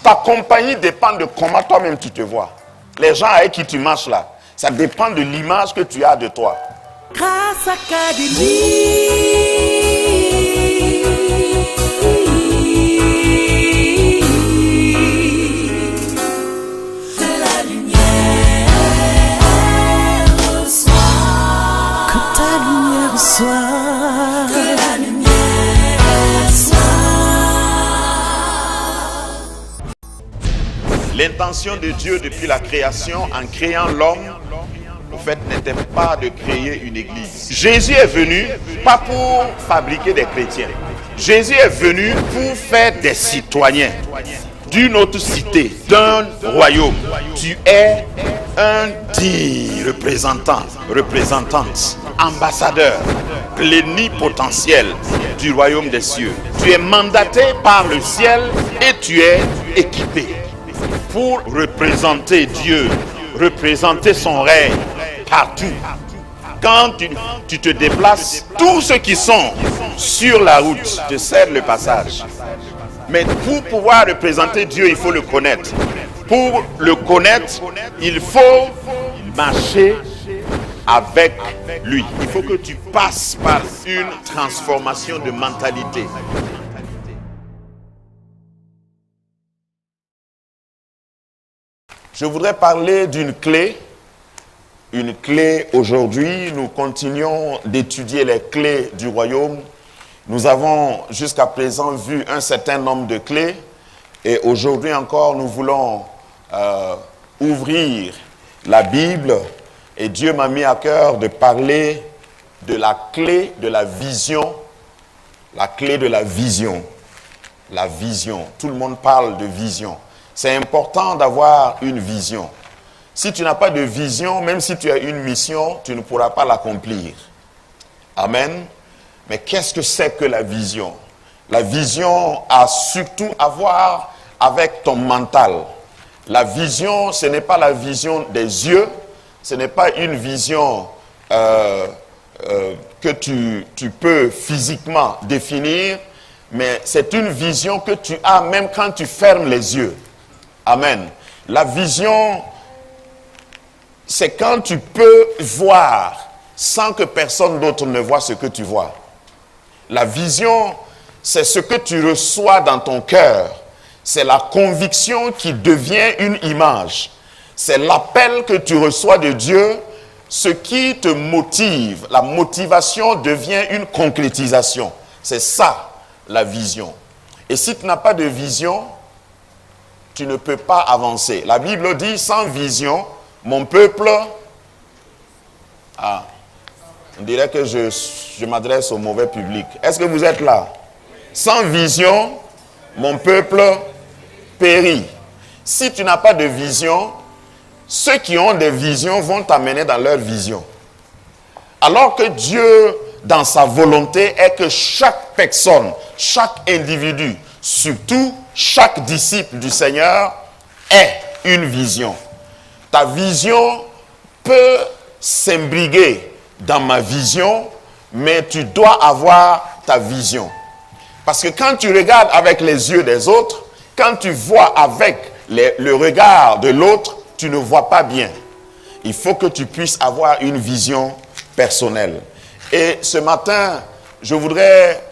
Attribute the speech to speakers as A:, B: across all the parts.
A: Ta compagnie dépend de comment toi-même tu te vois. Les gens avec qui tu marches là, ça dépend de l'image que tu as de toi.
B: Grâce Académie. Que la lumière soit. Que ta lumière soit. Que la lumière soit.
A: L'intention de Dieu depuis la création, en créant l'homme, en fait, n'était pas de créer une église. Jésus est venu pas pour fabriquer des chrétiens. Jésus est venu pour faire des citoyens d'une autre cité, d'un royaume. Tu es un digne représentante, ambassadeur, plénipotentiel du royaume des cieux. Tu es mandaté par le ciel et tu es équipé pour représenter Dieu, représenter son règne partout. Quand tu te déplaces, tous ceux qui sont sur la route te cèdent le passage. Mais pour pouvoir représenter Dieu, il faut le connaître. Pour le connaître, il faut marcher avec lui. Il faut que tu passes par une transformation de mentalité. Je voudrais parler d'une clé. Une clé aujourd'hui, nous continuons d'étudier les clés du royaume. Nous avons jusqu'à présent vu un certain nombre de clés. Et aujourd'hui encore, nous voulons ouvrir la Bible. Et Dieu m'a mis à cœur de parler de la clé de la vision. La clé de la vision. La vision. Tout le monde parle de vision. C'est important d'avoir une vision. Si tu n'as pas de vision, même si tu as une mission, tu ne pourras pas l'accomplir. Amen. Mais qu'est-ce que c'est que la vision? La vision a surtout à voir avec ton mental. La vision, ce n'est pas la vision des yeux, ce n'est pas une vision que tu peux physiquement définir, mais c'est une vision que tu as même quand tu fermes les yeux. Amen. La vision, c'est quand tu peux voir sans que personne d'autre ne voit ce que tu vois. La vision, c'est ce que tu reçois dans ton cœur. C'est la conviction qui devient une image. C'est l'appel que tu reçois de Dieu, ce qui te motive. La motivation devient une concrétisation. C'est ça, la vision. Et si tu n'as pas de vision, tu ne peux pas avancer. La Bible dit, sans vision, mon peuple... Ah, on dirait que je m'adresse au mauvais public. Est-ce que vous êtes là? Sans vision, mon peuple périt. Si tu n'as pas de vision, ceux qui ont des visions vont t'amener dans leur vision. Alors que Dieu, dans sa volonté, est que chaque personne, chaque individu, surtout chaque disciple du Seigneur, ait une vision. Ta vision peut s'imbriguer dans ma vision, mais tu dois avoir ta vision. Parce que quand tu regardes avec les yeux des autres, quand tu vois avec le regard de l'autre, tu ne vois pas bien. Il faut que tu puisses avoir une vision personnelle. Et ce matin, je voudrais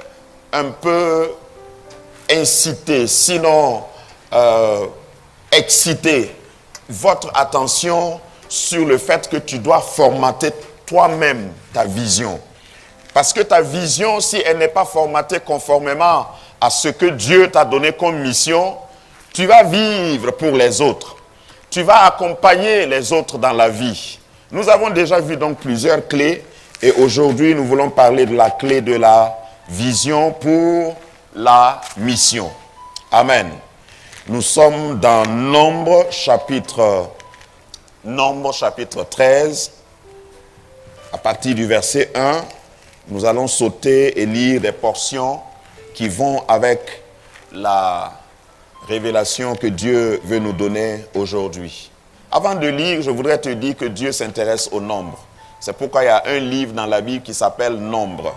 A: un peu inciter, sinon exciter votre attention sur le fait que tu dois formater toi-même ta vision. Parce que ta vision, si elle n'est pas formatée conformément à ce que Dieu t'a donné comme mission, tu vas vivre pour les autres. Tu vas accompagner les autres dans la vie. Nous avons déjà vu donc plusieurs clés et aujourd'hui nous voulons parler de la clé de la vision pour la mission. Amen. Nous sommes dans Nombre chapitre 13. À partir du verset 1, nous allons sauter et lire des portions qui vont avec la révélation que Dieu veut nous donner aujourd'hui. Avant de lire, je voudrais te dire que Dieu s'intéresse au nombre. C'est pourquoi il y a un livre dans la Bible qui s'appelle Nombre.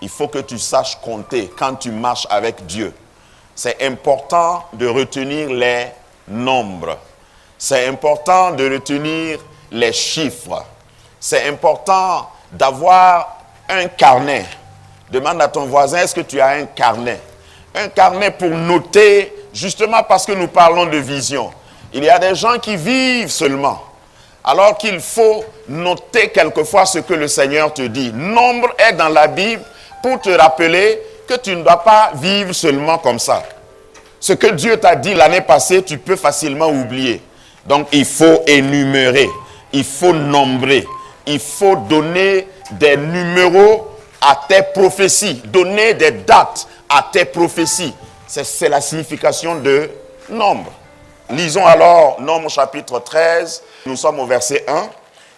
A: Il faut que tu saches compter quand tu marches avec Dieu. c'est important de retenir les nombres. C'est important de retenir les chiffres. C'est important d'avoir un carnet. Demande à ton voisin, est-ce que tu as un carnet? Un carnet pour noter, justement parce que nous parlons de vision. Il y a des gens qui vivent seulement, alors qu'il faut noter quelquefois ce que le Seigneur te dit. Nombre est dans la Bible pour te rappeler que tu ne dois pas vivre seulement comme ça. Ce que Dieu t'a dit l'année passée, tu peux facilement oublier. Donc il faut énumérer, il faut nombrer, il faut donner des numéros à tes prophéties, donner des dates à tes prophéties. C'est la signification de nombre. Lisons alors Nombre chapitre 13, nous sommes au verset 1.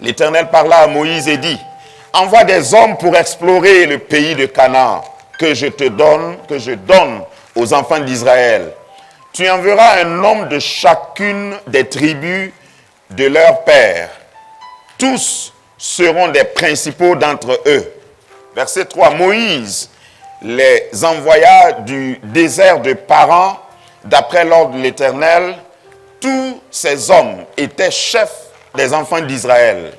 A: L'Éternel parla à Moïse et dit, « Envoie des hommes pour explorer le pays de Canaan que je donne aux enfants d'Israël. Tu enverras un homme de chacune des tribus de leur père. Tous seront des principaux d'entre eux. » Verset 3, Moïse les envoya du désert de Paran, d'après l'ordre de l'Éternel. Tous ces hommes étaient chefs des enfants d'Israël.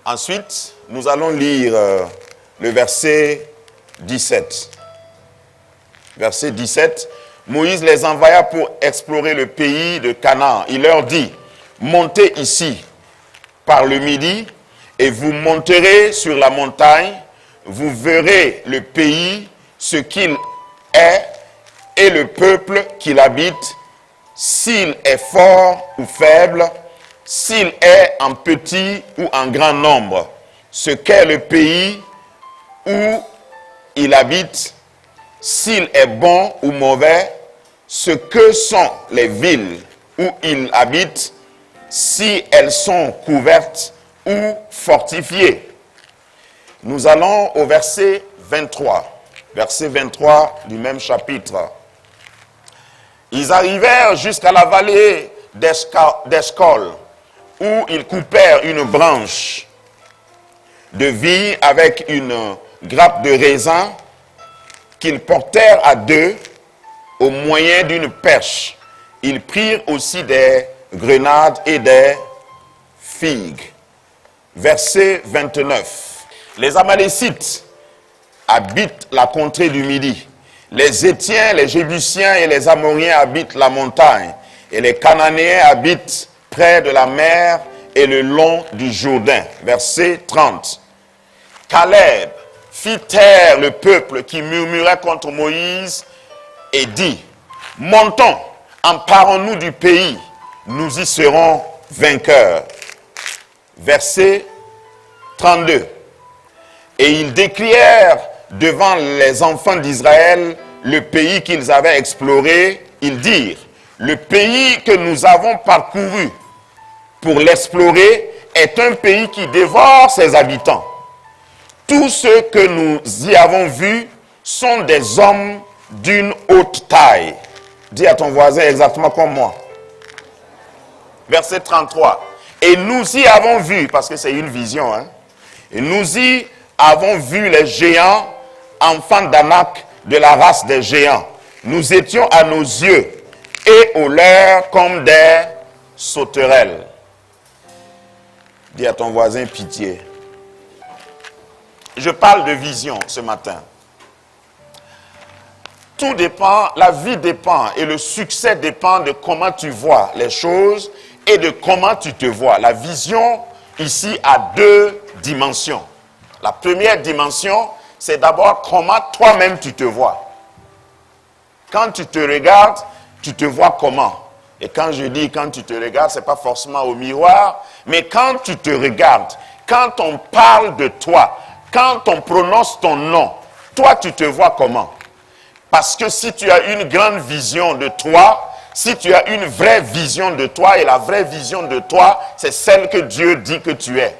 A: Ensuite, nous allons lire le verset 17. Verset 17, Moïse les envoya pour explorer le pays de Canaan. Il leur dit, montez ici par le midi et vous monterez sur la montagne. Vous verrez le pays, ce qu'il est, et le peuple qu'il habite, s'il est fort ou faible, s'il est en petit ou en grand nombre, ce qu'est le pays où il habite, s'il est bon ou mauvais, ce que sont les villes où il habite, si elles sont couvertes ou fortifiées. Nous allons au verset 23. Verset 23 du même chapitre. Ils arrivèrent jusqu'à la vallée d'Eshcol, où ils coupèrent une branche de vigne avec une grappe de raisin qu'ils portèrent à deux au moyen d'une perche. Ils prirent aussi des grenades et des figues. Verset 29. Les Amalécites habitent la contrée du Midi. Les Hétiens, les Jébusiens et les Amoriens habitent la montagne. Et les Cananéens habitent près de la mer et le long du Jourdain. Verset 30. Caleb fit taire le peuple qui murmurait contre Moïse et dit, « Montons, emparons-nous du pays, nous y serons vainqueurs. » Verset 32. Et ils décrièrent devant les enfants d'Israël le pays qu'ils avaient exploré. Ils dirent, le pays que nous avons parcouru pour l'explorer est un pays qui dévore ses habitants. Tous ceux que nous y avons vus sont des hommes d'une haute taille. Dis à ton voisin exactement comme moi. Verset 33. Et nous y avons vu, parce que c'est une vision, hein, et nous y avons vu les géants, enfants d'Anak, de la race des géants. Nous étions à nos yeux et aux leurs comme des sauterelles. Dis à ton voisin pitié. Je parle de vision ce matin. Tout dépend, la vie dépend et le succès dépend de comment tu vois les choses et de comment tu te vois. La vision ici a deux dimensions. La première dimension, c'est d'abord comment toi-même tu te vois. Quand tu te regardes, tu te vois comment? Et quand je dis quand tu te regardes, ce n'est pas forcément au miroir, mais quand tu te regardes, quand on parle de toi, quand on prononce ton nom, toi tu te vois comment? Parce que si tu as une grande vision de toi, si tu as une vraie vision de toi, et la vraie vision de toi, c'est celle que Dieu dit que tu es.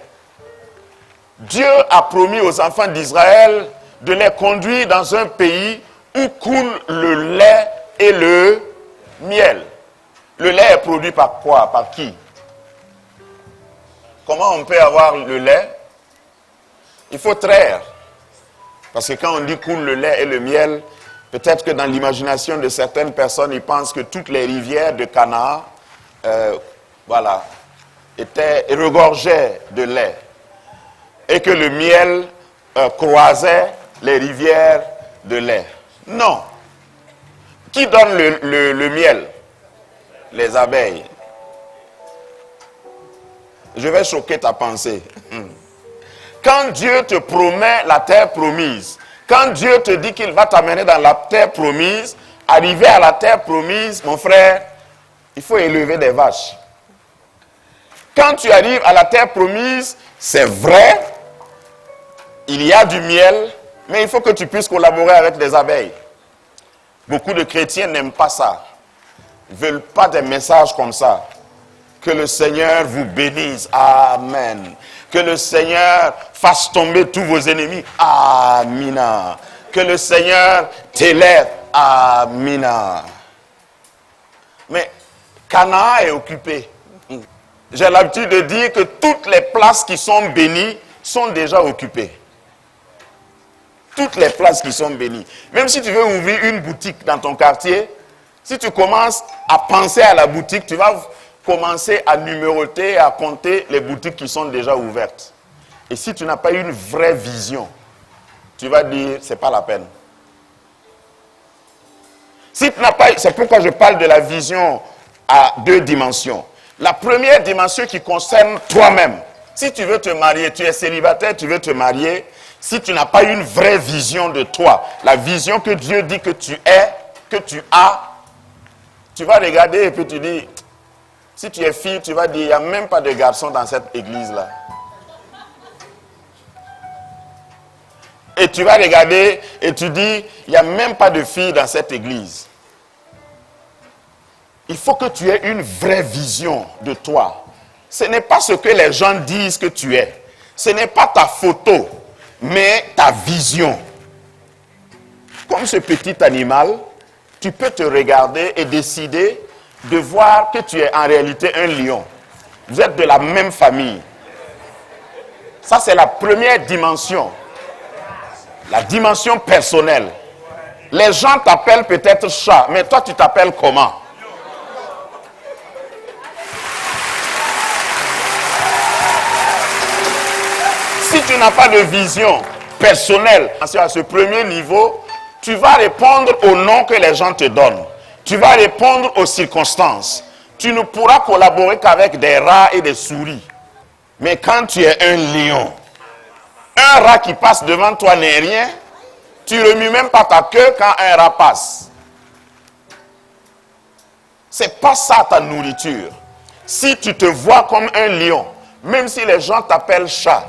A: Dieu a promis aux enfants d'Israël de les conduire dans un pays où coule le lait et le miel. Le lait est produit par quoi? Par qui? Comment on peut avoir le lait? Il faut traire. Parce que quand on dit coule le lait et le miel, Peut-être que dans l'imagination de certaines personnes, ils pensent que toutes les rivières de Canaan, regorgeaient de lait. Et que le miel croisait les rivières de lait. Non. Qui donne le miel? Les abeilles. Je vais choquer ta pensée. Quand Dieu te promet la terre promise, quand Dieu te dit qu'il va t'amener dans la terre promise, arriver à la terre promise, mon frère, il faut élever des vaches. Quand tu arrives à la terre promise, c'est vrai, il y a du miel, mais il faut que tu puisses collaborer avec des abeilles. Beaucoup de chrétiens n'aiment pas ça. Ils ne veulent pas des messages comme ça. Que le Seigneur vous bénisse. Amen. Que le Seigneur fasse tomber tous vos ennemis. Amina. Que le Seigneur t'élève. Amina. Mais Canaan est occupé. J'ai l'habitude de dire que toutes les places qui sont bénies sont déjà occupées. Toutes les places qui sont bénies. Même si tu veux ouvrir une boutique dans ton quartier, si tu commences à penser à la boutique, tu vas commencer à numéroter, à compter les boutiques qui sont déjà ouvertes. Et si tu n'as pas une vraie vision, tu vas dire, c'est pas la peine. Si tu n'as pas, c'est pourquoi je parle de la vision à 2 dimensions. La première dimension qui concerne toi-même. Si tu veux te marier, tu es célibataire, tu veux te marier, si tu n'as pas une vraie vision de toi, la vision que Dieu dit que tu es, que tu as, tu vas regarder et puis tu dis, si tu es fille, tu vas dire, il n'y a même pas de garçon dans cette église-là. Et tu vas regarder et tu dis, il n'y a même pas de filles dans cette église. Il faut que tu aies une vraie vision de toi. Ce n'est pas ce que les gens disent que tu es. Ce n'est pas ta photo, mais ta vision. Comme ce petit animal, tu peux te regarder et décider de voir que tu es en réalité un lion. Vous êtes de la même famille. Ça, c'est la première dimension. La dimension personnelle. Les gens t'appellent peut-être chat, mais toi, tu t'appelles comment? Si tu n'as pas de vision personnelle à ce premier niveau, tu vas répondre au nom que les gens te donnent. Tu vas répondre aux circonstances. Tu ne pourras collaborer qu'avec des rats et des souris. Mais quand tu es un lion, un rat qui passe devant toi n'est rien, tu remues même pas ta queue quand un rat passe. C'est pas ça ta nourriture. Si tu te vois comme un lion, même si les gens t'appellent chat,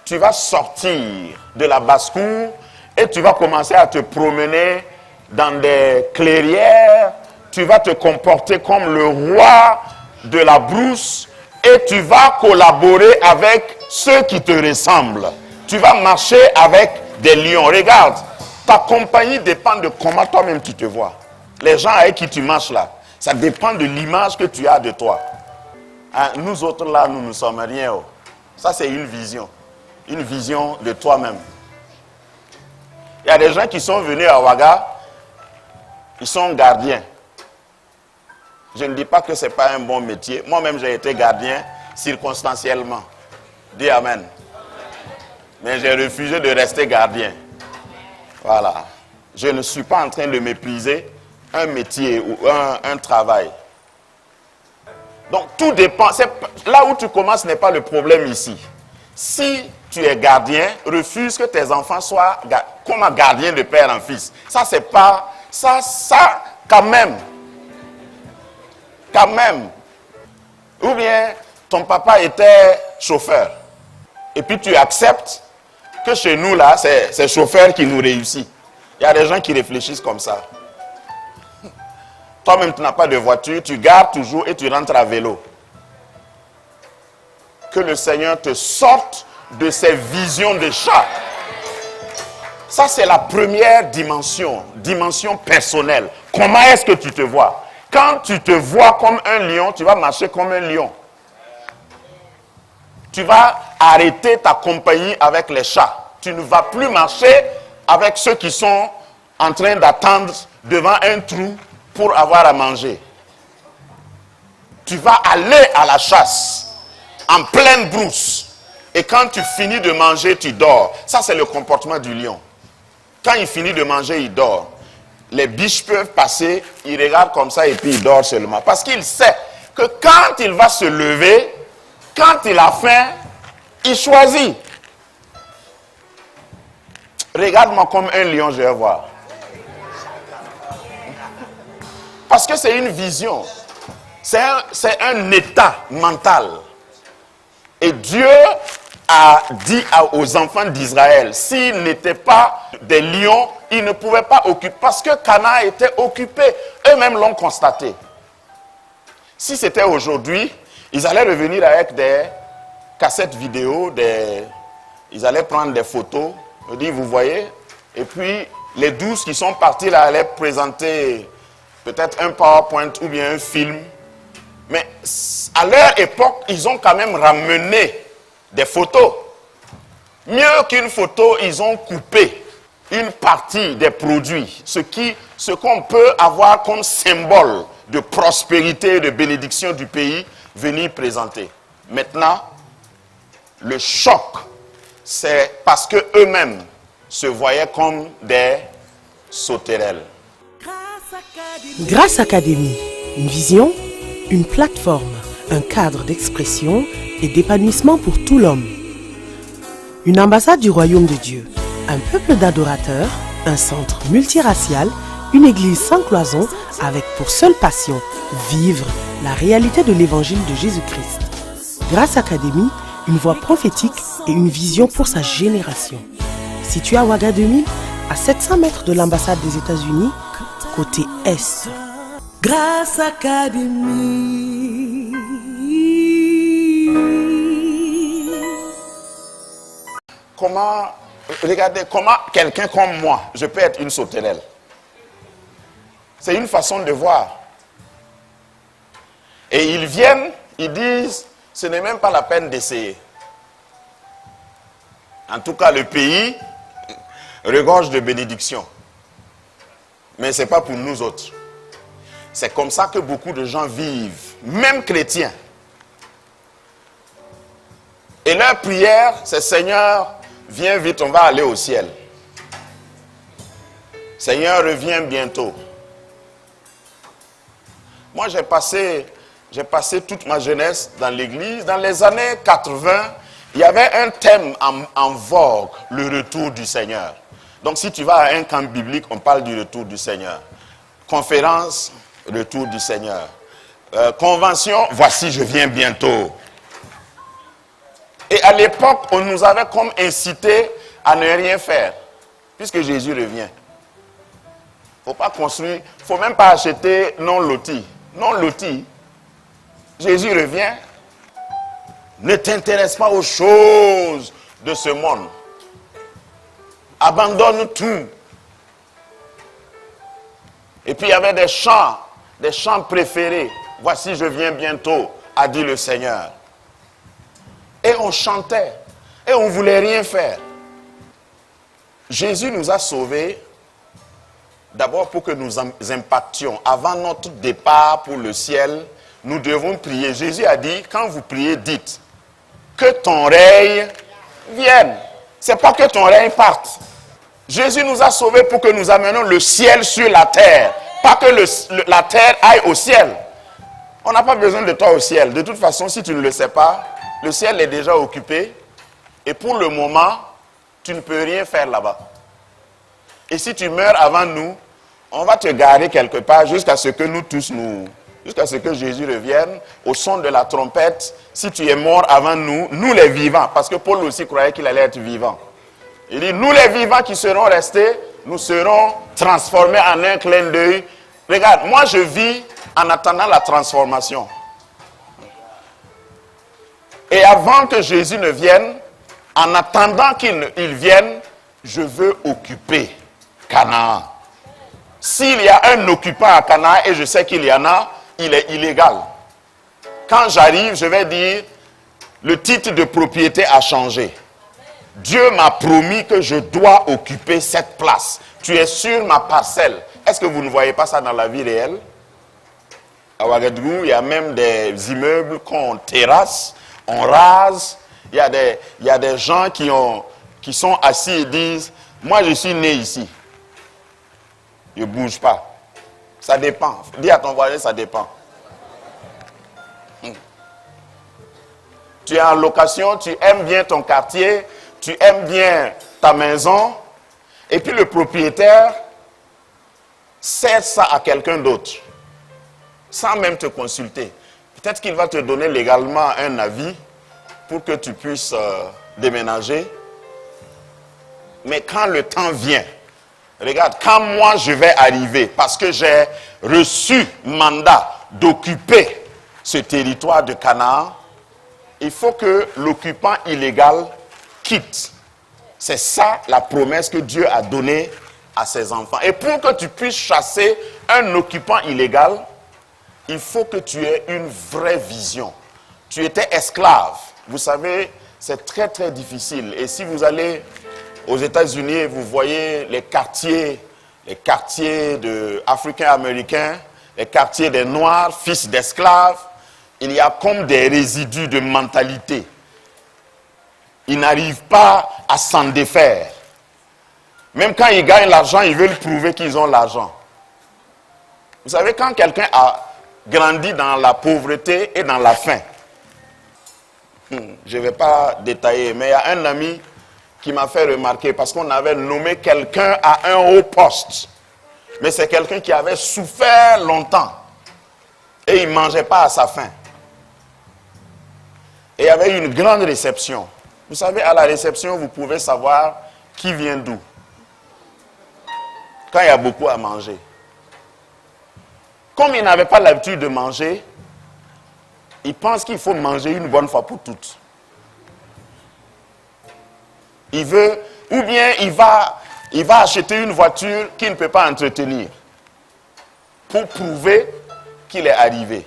A: tu vas sortir de la basse-cour et tu vas commencer à te promener dans des clairières. Tu vas te comporter comme le roi de la brousse et tu vas collaborer avec ceux qui te ressemblent. Tu vas marcher avec des lions. Regarde, ta compagnie dépend de comment toi-même tu te vois. Les gens avec qui tu marches là, ça dépend de l'image que tu as de toi. Hein, nous autres là, nous ne sommes rien. Oh. Ça c'est une vision. Une vision de toi-même. Il y a des gens qui sont venus à Ouaga, ils sont gardiens. Je ne dis pas que ce n'est pas un bon métier. Moi-même, j'ai été gardien circonstanciellement. Dis Amen. Mais j'ai refusé de rester gardien. Voilà. Je ne suis pas en train de mépriser un métier ou un travail. Donc, tout dépend. Là où tu commences n'est pas le problème ici. Si tu es gardien, refuse que tes enfants soient comme un gardien de père en fils. Ça, c'est pas... Ça, quand même. Quand même. Ou bien, ton papa était chauffeur. Et puis, tu acceptes que chez nous, là, c'est chauffeur qui nous réussit. Il y a des gens qui réfléchissent comme ça. Toi-même, tu n'as pas de voiture, tu gardes toujours et tu rentres à vélo. Que le Seigneur te sorte de ces visions de chat. Ça, c'est la première dimension, dimension personnelle. Comment est-ce que tu te vois? Quand tu te vois comme un lion, tu vas marcher comme un lion. Tu vas arrêter ta compagnie avec les chats. Tu ne vas plus marcher avec ceux qui sont en train d'attendre devant un trou pour avoir à manger. Tu vas aller à la chasse en pleine brousse. Et quand tu finis de manger, tu dors. Ça, c'est le comportement du lion. Quand il finit de manger, il dort. Les biches peuvent passer, il regarde comme ça et puis il dort seulement. Parce qu'il sait que quand il va se lever, quand il a faim, il choisit. Regarde-moi comme un lion, je vais voir. Parce que c'est une vision. C'est un état mental. Et Dieu a dit aux enfants d'Israël, s'ils n'étaient pas des lions, ils ne pouvaient pas occuper. Parce que Canaan était occupé. Eux-mêmes l'ont constaté. Si c'était aujourd'hui, ils allaient revenir avec des cassettes vidéo, ils allaient prendre des photos. Ils disent, vous voyez, et puis les 12 qui sont partis là allaient présenter peut-être un PowerPoint ou bien un film. Mais à leur époque, ils ont quand même ramené des photos. Mieux qu'une photo, ils ont coupé une partie des produits. Ce qu'on peut avoir comme symbole de prospérité et de bénédiction du pays, venir présenter. Maintenant, le choc, c'est parce qu'eux-mêmes se voyaient comme des sauterelles.
C: Grâce Académie, une vision, une plateforme, un cadre d'expression et d'épanouissement pour tout l'homme. Une ambassade du royaume de Dieu, un peuple d'adorateurs, un centre multiracial, une église sans cloison avec pour seule passion vivre la réalité de l'évangile de Jésus-Christ. Grâce Académie, une voix prophétique et une vision pour sa génération. Situé à Ouaga 2000, à 700 mètres de l'ambassade des États-Unis, côté Est.
B: Grâce Académie.
A: Regardez comment quelqu'un comme moi, je peux être une sauterelle. C'est une façon de voir. Et ils viennent, ils disent, ce n'est même pas la peine d'essayer. En tout cas, le pays regorge de bénédictions. Mais ce n'est pas pour nous autres. C'est comme ça que beaucoup de gens vivent, même chrétiens. Et leur prière, c'est Seigneur, viens vite, on va aller au ciel. Seigneur, reviens bientôt. Moi, j'ai passé toute ma jeunesse dans l'église. Dans les années 80, il y avait un thème en vogue, le retour du Seigneur. Donc, si tu vas à un camp biblique, on parle du retour du Seigneur. Conférence, retour du Seigneur. Convention, voici, je viens bientôt. Et à l'époque, on nous avait comme incité à ne rien faire, puisque Jésus revient. Il ne faut pas construire, il ne faut même pas acheter non loti. Non loti. Jésus revient. Ne t'intéresse pas aux choses de ce monde. Abandonne tout. Et puis il y avait des chants préférés. Voici, je viens bientôt, a dit le Seigneur. Et on chantait. Et on ne voulait rien faire. Jésus nous a sauvés d'abord pour que nous impactions. Avant notre départ pour le ciel, nous devons prier. Jésus a dit, quand vous priez, dites que ton règne vienne. Ce n'est pas que ton règne parte. Jésus nous a sauvés pour que nous amenions le ciel sur la terre. Pas que la terre aille au ciel. On n'a pas besoin de toi au ciel. De toute façon, si tu ne le sais pas, le ciel est déjà occupé. Et pour le moment, tu ne peux rien faire là-bas. Et si tu meurs avant nous, on va te garer quelque part jusqu'à ce que nous tous jusqu'à ce que Jésus revienne au son de la trompette. Si tu es mort avant nous, nous les vivants, parce que Paul aussi croyait qu'il allait être vivant. Il dit, nous les vivants qui serons restés, nous serons transformés en un clin d'œil. Regarde, moi je vis en attendant la transformation. Et avant que Jésus ne vienne, en attendant qu'il vienne, je veux occuper Canaan. S'il y a un occupant à Canaan, et je sais qu'il y en a, il est illégal. Quand j'arrive, je vais dire, le titre de propriété a changé. Dieu m'a promis que je dois occuper cette place. Tu es sur ma parcelle. Est-ce que vous ne voyez pas ça dans la vie réelle? À Ouagadougou, il y a même des immeubles qu'on terrasse, on rase. Il y a des gens qui sont assis et disent, moi je suis né ici. Je ne bouge pas. Ça dépend. Dis à ton voisin, ça dépend. Tu es en location, tu aimes bien ton quartier, tu aimes bien ta maison, et puis le propriétaire cède ça à quelqu'un d'autre, sans même te consulter. Peut-être qu'il va te donner légalement un avis pour que tu puisses déménager. Mais quand le temps vient, regarde, quand moi je vais arriver, parce que j'ai reçu mandat d'occuper ce territoire de Canaan, il faut que l'occupant illégal quitte. C'est ça la promesse que Dieu a donnée à ses enfants. Et pour que tu puisses chasser un occupant illégal, il faut que tu aies une vraie vision. Tu étais esclave. Vous savez, c'est très très difficile. Et si vous allez aux États-Unis et vous voyez les quartiers africains-américains, les quartiers des Noirs, fils d'esclaves, il y a comme des résidus de mentalité. Ils n'arrivent pas à s'en défaire. Même quand ils gagnent l'argent, ils veulent prouver qu'ils ont l'argent. Vous savez, quand quelqu'un a grandi dans la pauvreté et dans la faim, je ne vais pas détailler, mais il y a un ami qui m'a fait remarquer, parce qu'on avait nommé quelqu'un à un haut poste, mais c'est quelqu'un qui avait souffert longtemps et il ne mangeait pas à sa faim. Et il y avait une grande réception. Vous savez, à la réception, vous pouvez savoir qui vient d'où. Quand il y a beaucoup à manger. Comme il n'avait pas l'habitude de manger, il pense qu'il faut manger une bonne fois pour toutes. Il veut, ou bien il va acheter une voiture qu'il ne peut pas entretenir pour prouver qu'il est arrivé.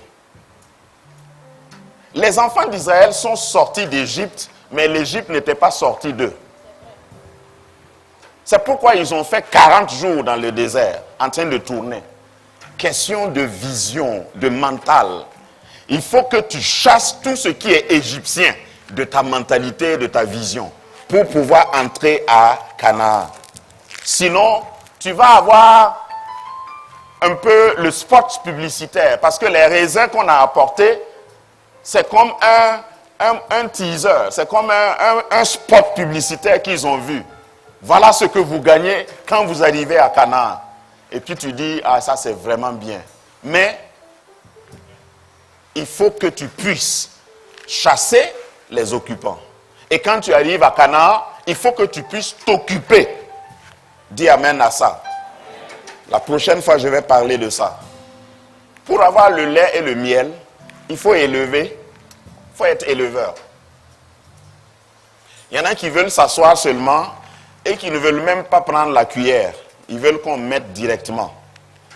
A: Les enfants d'Israël sont sortis d'Égypte, mais l'Égypte n'était pas sortie d'eux. C'est pourquoi ils ont fait 40 jours dans le désert, en train de tourner. Question de vision, de mental. Il faut que tu chasses tout ce qui est égyptien de ta mentalité, de ta vision, pour pouvoir entrer à Canaan. Sinon, tu vas avoir un peu le spot publicitaire, parce que les raisins qu'on a apportés, c'est comme un teaser, c'est comme un spot publicitaire qu'ils ont vu. Voilà ce que vous gagnez quand vous arrivez à Canaan. Et puis tu dis, ah ça c'est vraiment bien. Mais il faut que tu puisses chasser les occupants. Et quand tu arrives à Canaan, il faut que tu puisses t'occuper. Dis amen à ça. La prochaine fois, je vais parler de ça. Pour avoir le lait et le miel, il faut élever, il faut être éleveur. Il y en a qui veulent s'asseoir seulement et qui ne veulent même pas prendre la cuillère. Ils veulent qu'on mette directement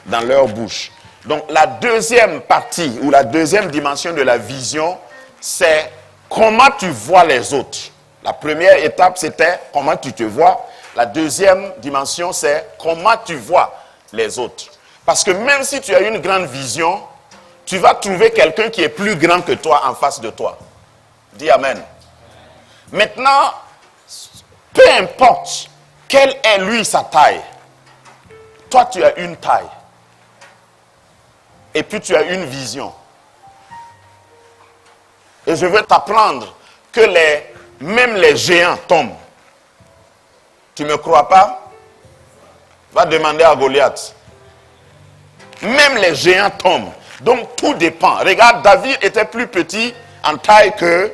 A: dans leur bouche. Donc la deuxième partie ou la deuxième dimension de la vision, c'est comment tu vois les autres. La première étape, c'était comment tu te vois. La deuxième dimension, c'est comment tu vois les autres. Parce que même si tu as une grande vision, tu vas trouver quelqu'un qui est plus grand que toi en face de toi. Dis amen. Maintenant, peu importe quelle est lui sa taille, toi tu as une taille. Et puis tu as une vision. Et je veux t'apprendre que même les géants tombent. Tu ne me crois pas? Va demander à Goliath. Même les géants tombent. Donc tout dépend. Regarde, David était plus petit en taille que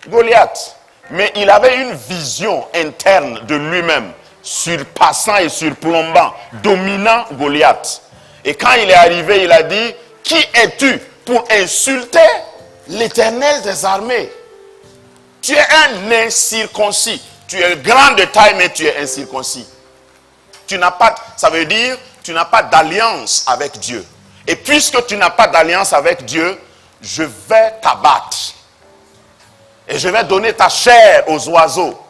A: Goliath. Mais il avait une vision interne de lui-même, surpassant et surplombant, dominant Goliath. Et quand il est arrivé, il a dit, qui es-tu pour insulter l'Éternel des armées? Tu es un incirconcis. Tu es grand de taille, mais tu es incirconcis. Tu n'as pas, ça veut dire, tu n'as pas d'alliance avec Dieu. Et puisque tu n'as pas d'alliance avec Dieu, je vais t'abattre. Et je vais donner ta chair aux oiseaux.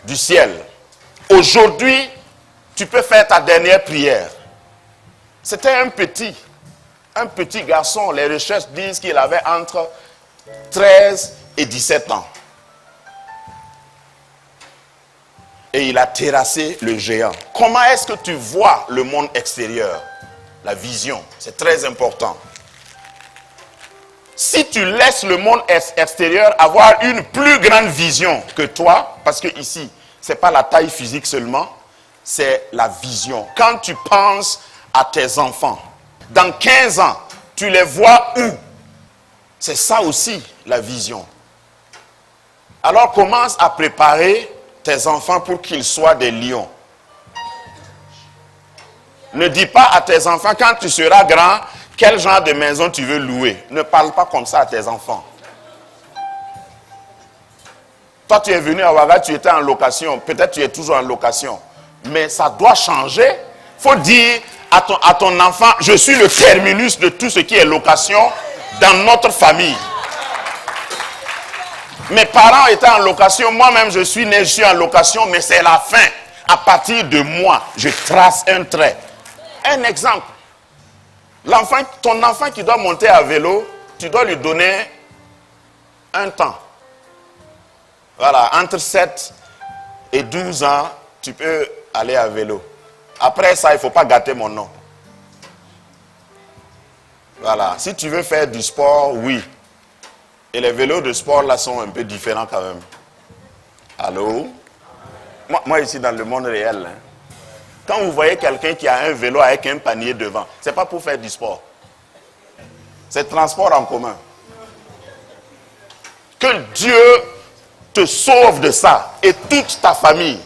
A: du ciel. Aujourd'hui, tu peux faire ta dernière prière. C'était un petit garçon. Les recherches disent qu'il avait entre 13 et 17 ans. Et il a terrassé le géant. Comment est-ce que tu vois le monde extérieur? La vision, c'est très important. Si tu laisses le monde extérieur avoir une plus grande vision que toi, parce que ici, ce n'est pas la taille physique seulement, c'est la vision. Quand tu penses à tes enfants, dans 15 ans, tu les vois où? C'est ça aussi la vision. Alors commence à préparer tes enfants pour qu'ils soient des lions. Ne dis pas à tes enfants, quand tu seras grand, quel genre de maison tu veux louer. Ne parle pas comme ça à tes enfants. Toi, tu es venu à Ouaga, tu étais en location. Peut-être tu es toujours en location. Mais ça doit changer. Il faut dire à ton enfant, je suis le terminus de tout ce qui est location dans notre famille. Mes parents étaient en location, moi-même je suis né, je suis en location, mais c'est la fin. À partir de moi, je trace un trait. Un exemple. Ton enfant qui doit monter à vélo, tu dois lui donner un temps. Voilà, entre 7 et 12 ans, tu peux aller à vélo. Après ça, il ne faut pas gâter mon nom. Voilà, si tu veux faire du sport, oui. Et les vélos de sport là sont un peu différents quand même. Allô? Moi ici dans le monde réel, hein, quand vous voyez quelqu'un qui a un vélo avec un panier devant, ce n'est pas pour faire du sport. C'est transport en commun. Que Dieu te sauve de ça et toute ta famille.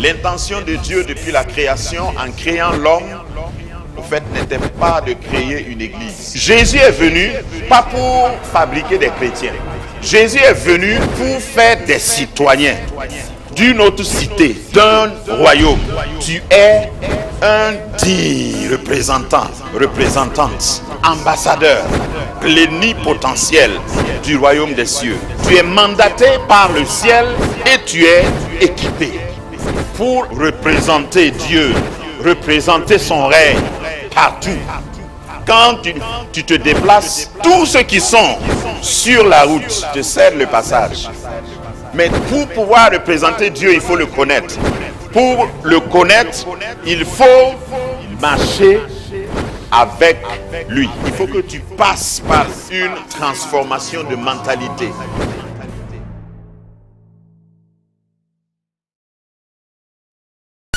A: L'intention de Dieu depuis la création, en créant l'homme, en fait, n'était pas de créer une église. Jésus est venu pas pour fabriquer des chrétiens. Jésus est venu pour faire des citoyens d'une autre cité, d'un royaume. Tu es un digne représentante, ambassadeur, plénipotentiel du royaume des cieux. Tu es mandaté par le ciel et tu es équipé pour représenter Dieu, représenter son règne partout. Quand tu te déplaces, tous ceux qui sont sur la route te cèdent le passage. Mais pour pouvoir représenter Dieu, il faut le connaître. Pour le connaître, il faut marcher avec lui. Il faut que tu passes par une transformation de mentalité.